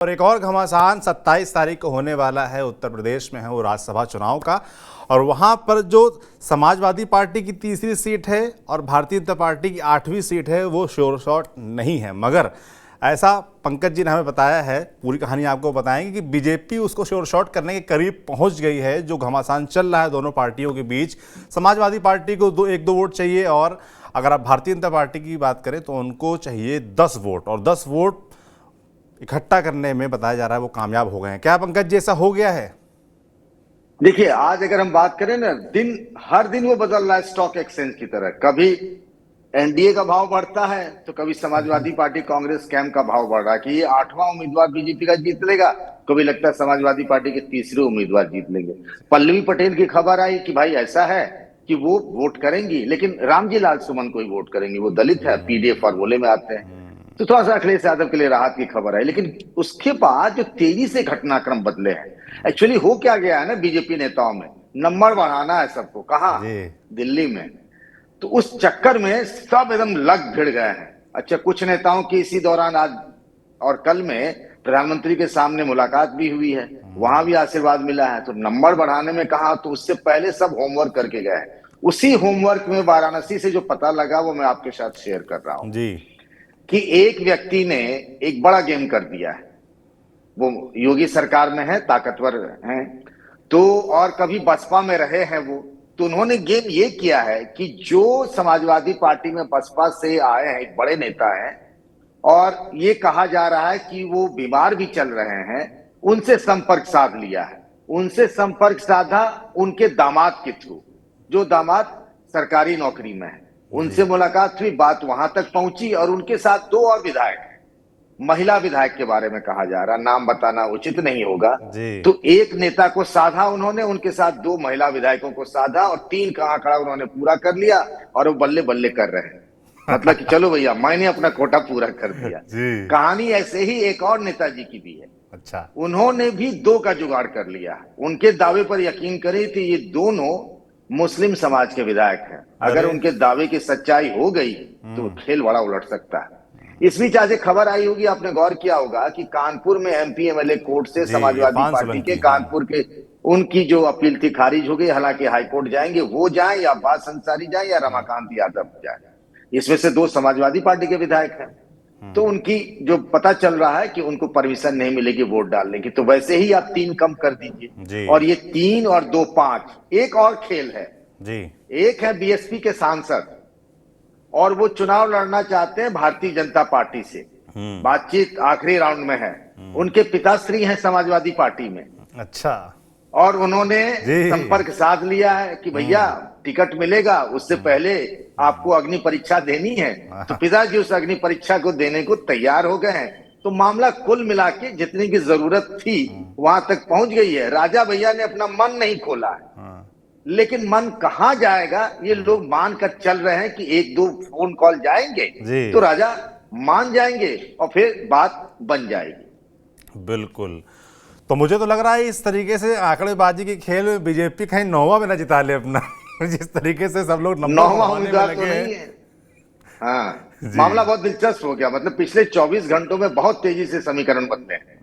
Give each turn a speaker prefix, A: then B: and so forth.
A: और एक और घमासान 27 तारीख को होने वाला है उत्तर प्रदेश में है वो राज्यसभा चुनाव का। और वहां पर जो समाजवादी पार्टी की तीसरी सीट है और भारतीय जनता पार्टी की 8वीं सीट है वो शोर शॉट नहीं है, मगर ऐसा पंकज जी ने हमें बताया है, पूरी कहानी आपको बताएंगे कि बीजेपी उसको शोर शॉट करने के करीब पहुंच गई है। जो घमासान चल रहा है दोनों पार्टियों के बीच, समाजवादी पार्टी को एक दो वोट चाहिए और अगर आप भारतीय जनता पार्टी की बात करें तो उनको चाहिए 10 वोट, और 10 वोट इकट्ठा करने में बताया जा रहा है वो कामयाब हो गए हैं। क्या पंकज जी ऐसा हो गया है?
B: देखिए, आज अगर हम बात करें ना, हर दिन वो बदल रहा है स्टॉक एक्सचेंज की तरह। कभी एनडीए का भाव बढ़ता है तो कभी समाजवादी पार्टी कांग्रेस कैंप का भाव बढ़ रहा है कि ये 8वां उम्मीदवार बीजेपी का जीत लेगा। कभी लगता है समाजवादी पार्टी के तीसरे उम्मीदवार जीत लेंगे। पल्लवी पटेल की खबर आई कि भाई ऐसा है कि वो वोट करेंगी, लेकिन रामजी लाल सुमन को ही वोट करेंगी। वो दलित है, पीडीएफ फॉर्मूले में आते हैं, तो थोड़ा सा अखिलेश यादव के लिए राहत की खबर है। लेकिन उसके बाद जो तेजी से घटनाक्रम बदले हैं, एक्चुअली हो क्या गया है ना, बीजेपी नेताओं में नंबर बढ़ाना है सबको। कहा? दिल्ली में। तो उस चक्कर में सब एकदम लग भिड़ गए हैं। अच्छा, कुछ नेताओं की इसी दौरान आज और कल में प्रधानमंत्री के सामने मुलाकात भी हुई है, वहां भी आशीर्वाद मिला है। तो नंबर बढ़ाने में कहा, तो उससे पहले सब होमवर्क करके गए हैं। उसी होमवर्क में वाराणसी से जो पता लगा वो मैं आपके साथ शेयर कर रहा हूं
A: जी।
B: कि एक व्यक्ति ने एक बड़ा गेम कर दिया है। वो योगी सरकार में है, ताकतवर हैं, तो और कभी बसपा में रहे हैं वो। तो उन्होंने गेम ये किया है कि जो समाजवादी पार्टी में बसपा से आए हैं, एक बड़े नेता हैं, और ये कहा जा रहा है कि वो बीमार भी चल रहे हैं, उनसे संपर्क साध लिया है। उनसे संपर्क साधा उनके दामाद के थ्रू, जो दामाद सरकारी नौकरी में है। उनसे मुलाकात हुई, बात वहां तक पहुंची, और उनके साथ 2 और विधायक हैं। महिला विधायक के बारे में कहा जा रहा, नाम बताना उचित नहीं होगा। तो एक नेता को साधा उन्होंने, उनके साथ 2 महिला विधायकों को साधा, और 3 का आंकड़ा उन्होंने पूरा कर लिया, और वो बल्ले बल्ले कर रहे हैं। मतलब कि चलो भैया, मैंने अपना कोटा पूरा कर दिया। कहानी ऐसे ही एक और नेताजी की भी है।
A: अच्छा।
B: उन्होंने भी 2 का जुगाड़ कर लिया। उनके दावे पर यकीन करें तो ये दोनों मुस्लिम समाज के विधायक हैं। अगर उनके दावे की सच्चाई हो गई तो खेल बड़ा उलट सकता है। इस बीच आज एक खबर आई होगी, आपने गौर किया होगा कि कानपुर में एमपी एमएलए कोर्ट से समाजवादी पार्टी के कानपुर के उनकी जो अपील थी खारिज हो गई। हालांकि हाईकोर्ट जाएंगे, वो जाए या अब्बास अंसारी जाए या रमाकांत यादव जाए, इसमें से 2 समाजवादी पार्टी के विधायक हैं। तो उनकी जो पता चल रहा है कि उनको परमिशन नहीं मिलेगी वोट डालने की। तो वैसे ही आप 3 कम कर दीजिए, और ये 3 और 2 5। एक और खेल है जी। एक है बीएसपी के सांसद, और वो चुनाव लड़ना चाहते हैं भारतीय जनता पार्टी से। बातचीत आखिरी राउंड में है। उनके पिताश्री हैं समाजवादी पार्टी में। अच्छा। और उन्होंने संपर्क साध लिया है कि भैया टिकट मिलेगा, उससे पहले आपको अग्नि परीक्षा देनी है। तो पिताजी उस अग्नि परीक्षा को देने को तैयार हो गए हैं। तो मामला कुल मिला के जितनी की जरूरत थी वहां तक पहुंच गई है। राजा भैया ने अपना मन नहीं खोला है, लेकिन मन कहां जाएगा ये लोग मान कर चल रहे हैं कि 1-2 फोन कॉल जाएंगे तो राजा मान जाएंगे और फिर बात बन जाएगी।
A: बिल्कुल। तो मुझे तो लग रहा है इस तरीके से आंकड़ेबाजी के खेल में बीजेपी कहीं 9वां में ना जिता ले अपना। जिस तरीके से सब लोग
B: 9वां उम्मीदवार तो नहीं है। हाँ, मामला बहुत दिलचस्प हो गया। मतलब पिछले 24 घंटों में बहुत तेजी से समीकरण बदले हैं।